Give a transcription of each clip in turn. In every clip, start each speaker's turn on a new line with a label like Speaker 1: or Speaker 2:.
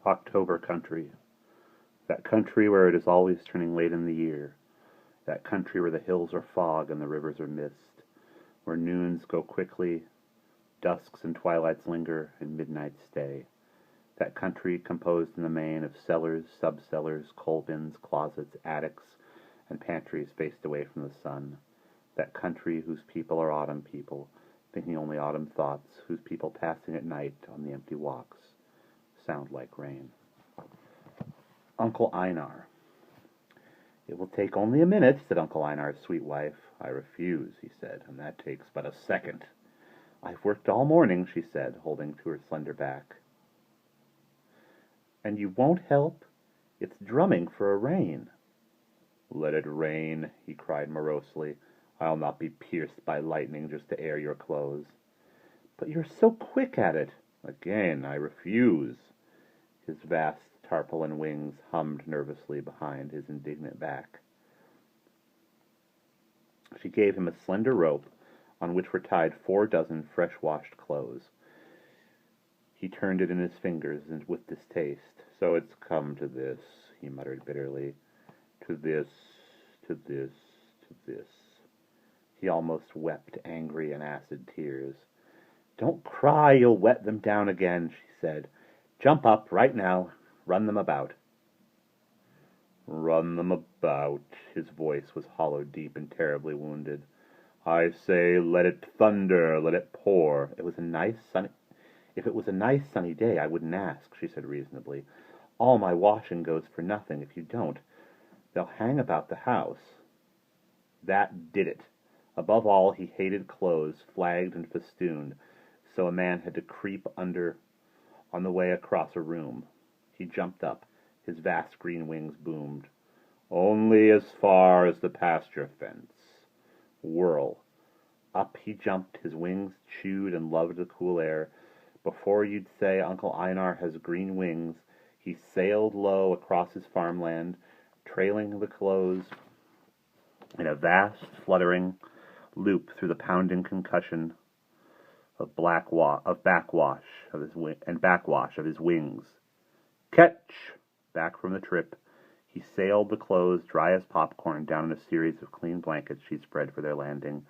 Speaker 1: October country. That country where it is always turning late in the year. That country where the hills are fog and the rivers are mist. Where noons go quickly, dusks and twilights linger, and midnights stay. That country composed in the main of cellars, sub-cellars, coal bins, closets, attics, and pantries faced away from the sun. That country whose people are autumn people, thinking only autumn thoughts, whose people passing at night on the empty walks sound like rain. Uncle Einar. It will take only a minute, said Uncle Einar's sweet wife. I refuse, he said, and that takes but a second. I've worked all morning, she said, holding to her slender back. And you won't help? It's drumming for a rain. Let it rain, he cried morosely. I'll not be pierced by lightning just to air your clothes. But you're so quick at it. Again, I refuse. His vast tarpaulin wings hummed nervously behind his indignant back. She gave him a slender rope on which were tied 4 dozen fresh-washed clothes. He turned it in his fingers and with distaste. So it's come to this, he muttered bitterly. To this, to this, to this. He almost wept angry and acid tears. Don't cry, you'll wet them down again, she said. Jump up right now. Run them about. Run them about. His voice was hollow, deep, and terribly wounded. I say, let it thunder, let it pour. If it was a nice sunny day, I wouldn't ask, she said reasonably. All my washing goes for nothing if you don't. They'll hang about the house. That did it. Above all, he hated clothes, flagged and festooned, so a man had to creep under on the way across a room. He jumped up. His vast green wings boomed. Only as far as the pasture fence. Whirl. Up he jumped, his wings chewed and loved the cool air. Before you'd say Uncle Einar has green wings, he sailed low across his farmland, trailing the clothes in a vast, fluttering loop through the pounding concussion of backwash of his wings. Catch! Back from the trip, he sailed the clothes, dry as popcorn, down in a series of clean blankets she'd spread for their landing.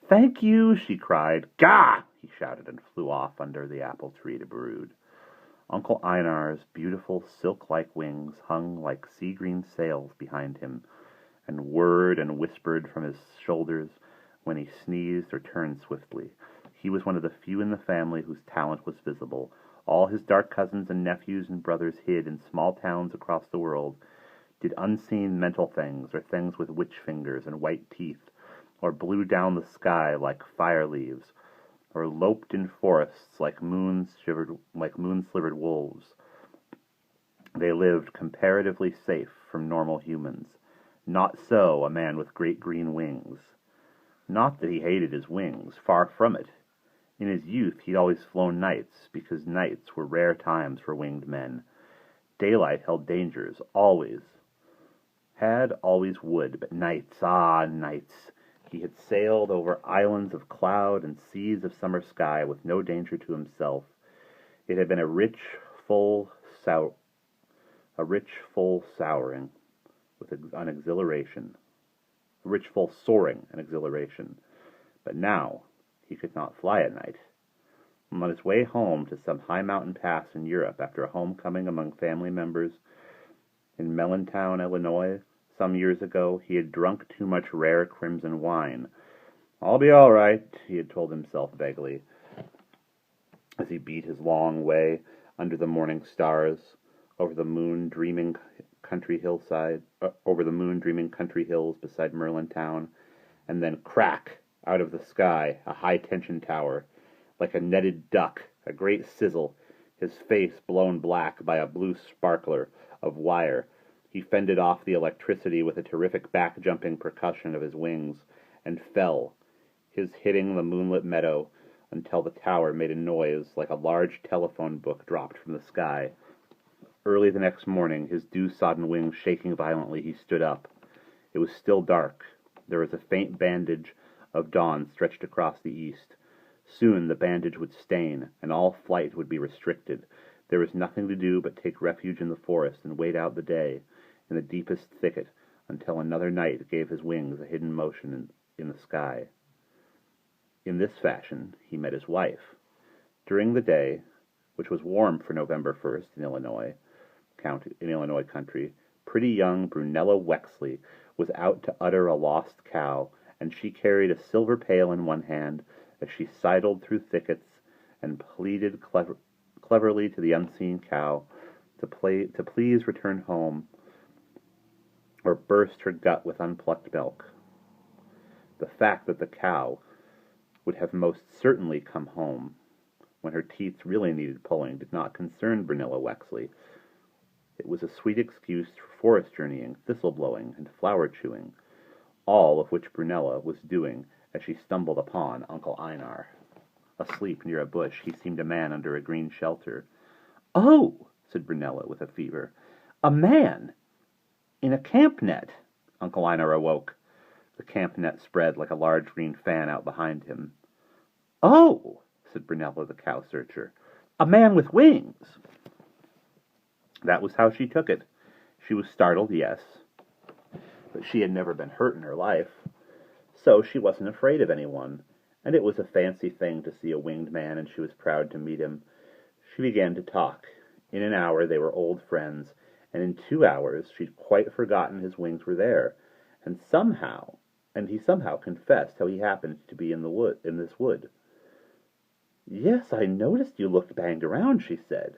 Speaker 1: Thank you, she cried. Gah! He shouted and flew off under the apple tree to brood. Uncle Einar's beautiful silk-like wings hung like sea-green sails behind him, and whirred and whispered from his shoulders when he sneezed or turned swiftly. He was one of the few in the family whose talent was visible. All his dark cousins and nephews and brothers hid in small towns across the world, did unseen mental things, or things with witch fingers and white teeth, or blew down the sky like fire leaves, or loped in forests like moon-slivered wolves. They lived comparatively safe from normal humans. Not so a man with great green wings. Not that he hated his wings, far from it. In his youth he'd always flown nights, because nights were rare times for winged men. Daylight held dangers, always. Always would, but nights, nights. He had sailed over islands of cloud and seas of summer sky with no danger to himself. It had been a rich, full soaring with an exhilaration. A rich, full soaring and exhilaration. But now he could not fly at night. On his way home to some high mountain pass in Europe after a homecoming among family members in Melontown, Illinois, some years ago, he had drunk too much rare crimson wine. I'll be all right, he had told himself vaguely, as he beat his long way under the morning stars, over the moon dreaming country hills beside Merlintown, and then crack, out of the sky, a high-tension tower, like a netted duck, a great sizzle, his face blown black by a blue sparkler of wire. He fended off the electricity with a terrific back-jumping percussion of his wings, and fell, his hitting the moonlit meadow, until the tower made a noise like a large telephone book dropped from the sky. Early the next morning, his dew-sodden wings shaking violently, he stood up. It was still dark. There was a faint bandage of dawn stretched across the east. Soon the bandage would stain, and all flight would be restricted. There was nothing to do but take refuge in the forest and wait out the day in the deepest thicket until another night gave his wings a hidden motion in the sky. In this fashion he met his wife. During the day, which was warm for November 1st in Illinois country, pretty young Brunella Wexley was out to utter a lost cow, and she carried a silver pail in one hand as she sidled through thickets and pleaded cleverly to the unseen cow to please return home or burst her gut with unplucked milk. The fact that the cow would have most certainly come home when her teeth really needed pulling did not concern Brunella Wexley. It was a sweet excuse for forest journeying, thistle-blowing, and flower-chewing, all of which Brunella was doing as she stumbled upon Uncle Einar. Asleep near a bush, he seemed a man under a green shelter. "Oh," said Brunella with a fever, "a man! In a camp net!" Uncle Einar awoke. The camp net spread like a large green fan out behind him. "Oh," said Brunella the cow-searcher, "a man with wings!" That was how she took it. She was startled, yes, but she had never been hurt in her life, so she wasn't afraid of anyone, and it was a fancy thing to see a winged man, and she was proud to meet him. She began to talk. In an hour they were old friends, and in 2 hours she'd quite forgotten his wings were there, and he somehow confessed how he happened to be in this wood. "Yes, I noticed you looked banged around," she said.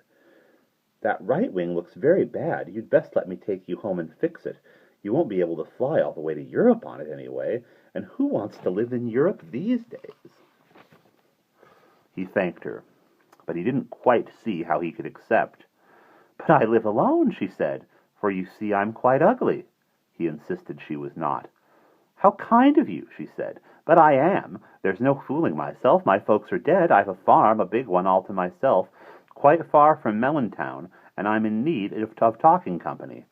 Speaker 1: "That right wing looks very bad. You'd best let me take you home and fix it. You won't be able to fly all the way to Europe on it anyway, and who wants to live in Europe these days?" He thanked her, but he didn't quite see how he could accept. "But I live alone," she said, "for you see I'm quite ugly." He insisted she was not. "How kind of you," she said, "but I am. There's no fooling myself. My folks are dead. I've a farm, a big one all to myself, quite far from Melontown, and I'm in need of talking company."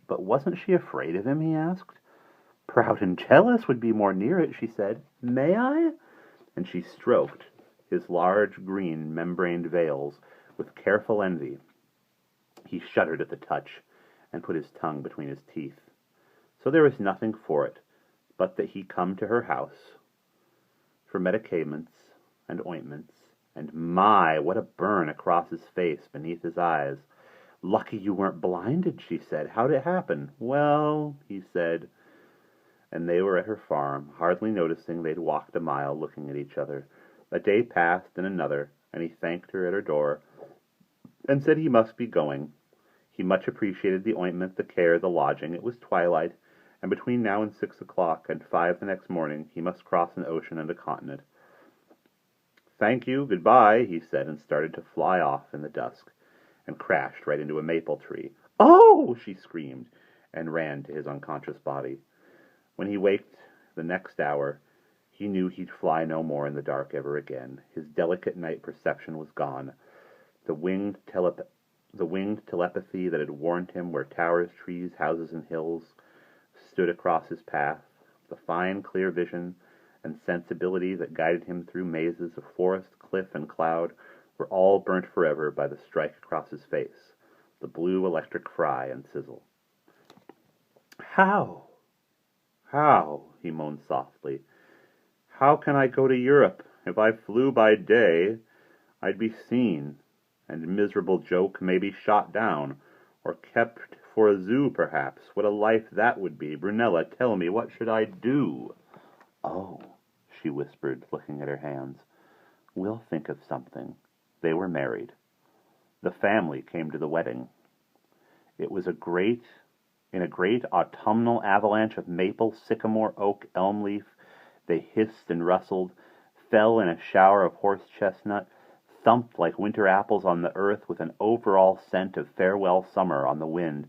Speaker 1: But wasn't she afraid of him, he asked. "Proud and jealous would be more near it," she said. "May I?" And she stroked his large green membraned veils with careful envy. He shuddered at the touch and put his tongue between his teeth. So there was nothing for it but that he come to her house for medicaments and ointments, and my, what a burn across his face beneath his eyes. "Lucky you weren't blinded," she said. "How'd it happen?" "Well," he said, and they were at her farm, hardly noticing they'd walked a mile looking at each other. A day passed and another, and he thanked her at her door and said he must be going. He much appreciated the ointment, the care, the lodging. It was twilight, and between now and 6 o'clock and 5 the next morning he must cross an ocean and a continent. "Thank you, goodbye," he said, and started to fly off in the dusk, and crashed right into a maple tree. "Oh!" she screamed, and ran to his unconscious body. When he waked the next hour, he knew he'd fly no more in the dark ever again. His delicate night perception was gone. The winged telepathy that had warned him where towers, trees, houses, and hills stood across his path, the fine, clear vision and sensibility that guided him through mazes of forest, cliff, and cloud, were all burnt forever by the strike across his face, the blue electric fry and sizzle. How, he moaned softly, how can I go to Europe? If I flew by day, I'd be seen, and miserable joke, maybe shot down, or kept for a zoo, perhaps. What a life that would be! Brunella, tell me, what should I do? Oh, she whispered, looking at her hands. We'll think of something. They were married. The family came to the wedding. It was in a great autumnal avalanche of maple, sycamore, oak, elm leaf. They hissed and rustled, fell in a shower of horse chestnut, thumped like winter apples on the earth with an overall scent of farewell summer on the wind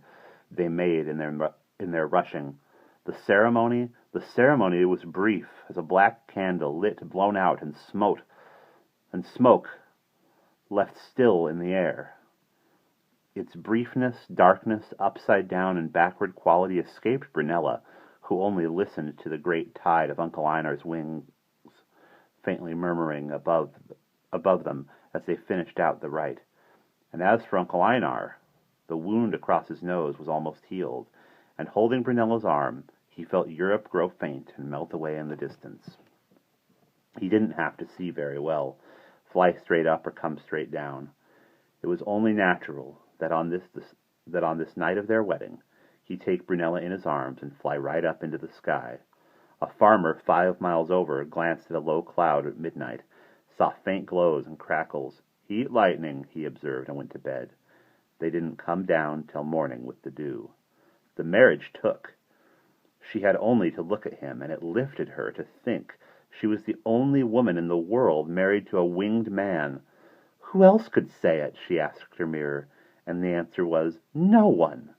Speaker 1: they made in their rushing. The ceremony was brief as a black candle lit, blown out, and smoke left still in the air. Its briefness, darkness, upside down, and backward quality escaped Brunella, who only listened to the great tide of Uncle Einar's wings faintly murmuring above them as they finished out the rite. And as for Uncle Einar, the wound across his nose was almost healed, and holding Brunella's arm, he felt Europe grow faint and melt away in the distance. He didn't have to see very well, fly straight up or come straight down. It was only natural that on this night of their wedding, he take Brunella in his arms and fly right up into the sky. A farmer 5 miles over glanced at a low cloud at midnight, saw faint glows and crackles. "Heat lightning," he observed, and went to bed. They didn't come down till morning with the dew. The marriage took. She had only to look at him, and it lifted her to think she was the only woman in the world married to a winged man. Who else could say it? She asked her mirror, and the answer was, no one.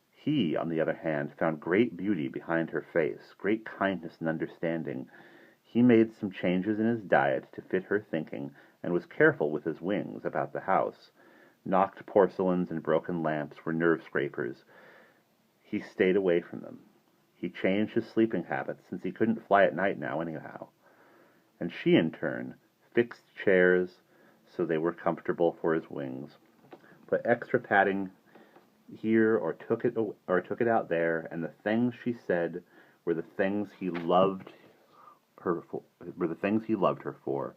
Speaker 1: He, on the other hand, found great beauty behind her face, great kindness and understanding. He made some changes in his diet to fit her thinking, and was careful with his wings about the house. Knocked porcelains and broken lamps were nerve-scrapers. He stayed away from them. He changed his sleeping habits, since he couldn't fly at night now anyhow. And she, in turn, fixed chairs so they were comfortable for his wings, put extra padding here or took it out there, and the things she said were the things he loved her for.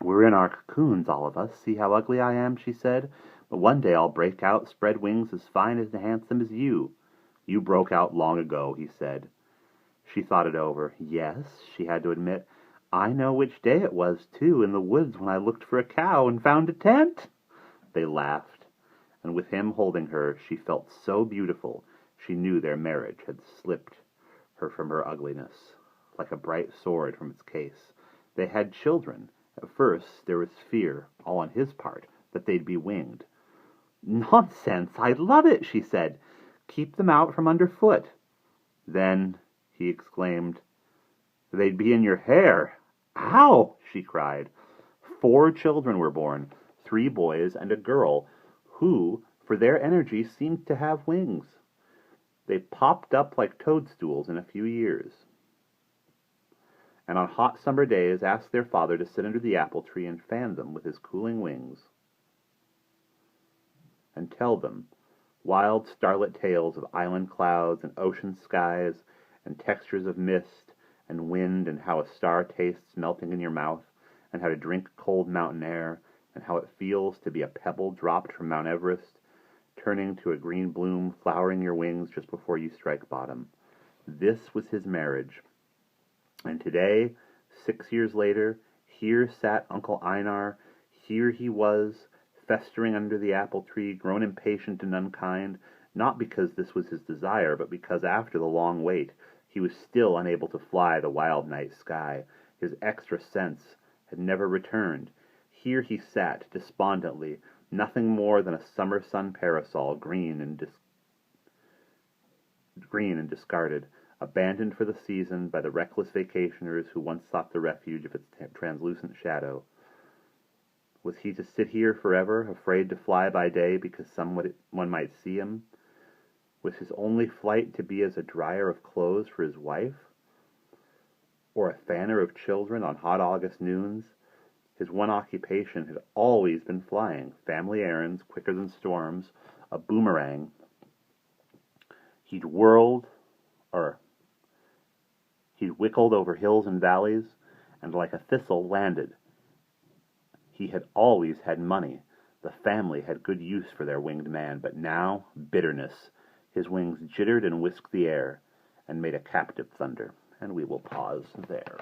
Speaker 1: "We're in our cocoons, all of us. See how ugly I am," she said. "But one day I'll break out, spread wings as fine and handsome as you." "You broke out long ago," he said. She thought it over. "Yes," she had to admit. "I know which day it was, too, in the woods when I looked for a cow and found a tent." They laughed, and with him holding her, she felt so beautiful she knew their marriage had slipped her from her ugliness, like a bright sword from its case. They had children. At first there was fear, all on his part, that they'd be winged. "Nonsense! I love it," she said. "Keep them out from underfoot." Then he exclaimed, "They'd be in your hair." "Ow!" she cried. 4 children were born, 3 boys and a girl, who, for their energy, seemed to have wings. They popped up like toadstools in a few years, and on hot summer days asked their father to sit under the apple tree and fan them with his cooling wings, and tell them wild starlit tales of island clouds and ocean skies and textures of mist and wind, and how a star tastes melting in your mouth, and how to drink cold mountain air, and how it feels to be a pebble dropped from Mount Everest, turning to a green bloom, flowering your wings just before you strike bottom. This was his marriage. And today, 6 years later, here sat Uncle Einar. Here he was, festering under the apple tree, grown impatient and unkind, not because this was his desire, but because after the long wait, he was still unable to fly the wild night sky. His extra sense had never returned. Here he sat, despondently, nothing more than a summer sun parasol, green and discarded, abandoned for the season by the reckless vacationers who once sought the refuge of its translucent shadow. Was he to sit here forever, afraid to fly by day because someone might see him? Was his only flight to be as a dryer of clothes for his wife? Or a fanner of children on hot August noons? His one occupation had always been flying, family errands, quicker than storms, a boomerang. He'd wickled over hills and valleys, and like a thistle landed. He had always had money. The family had good use for their winged man, but now, bitterness. His wings jittered and whisked the air, and made a captive thunder. And we will pause there.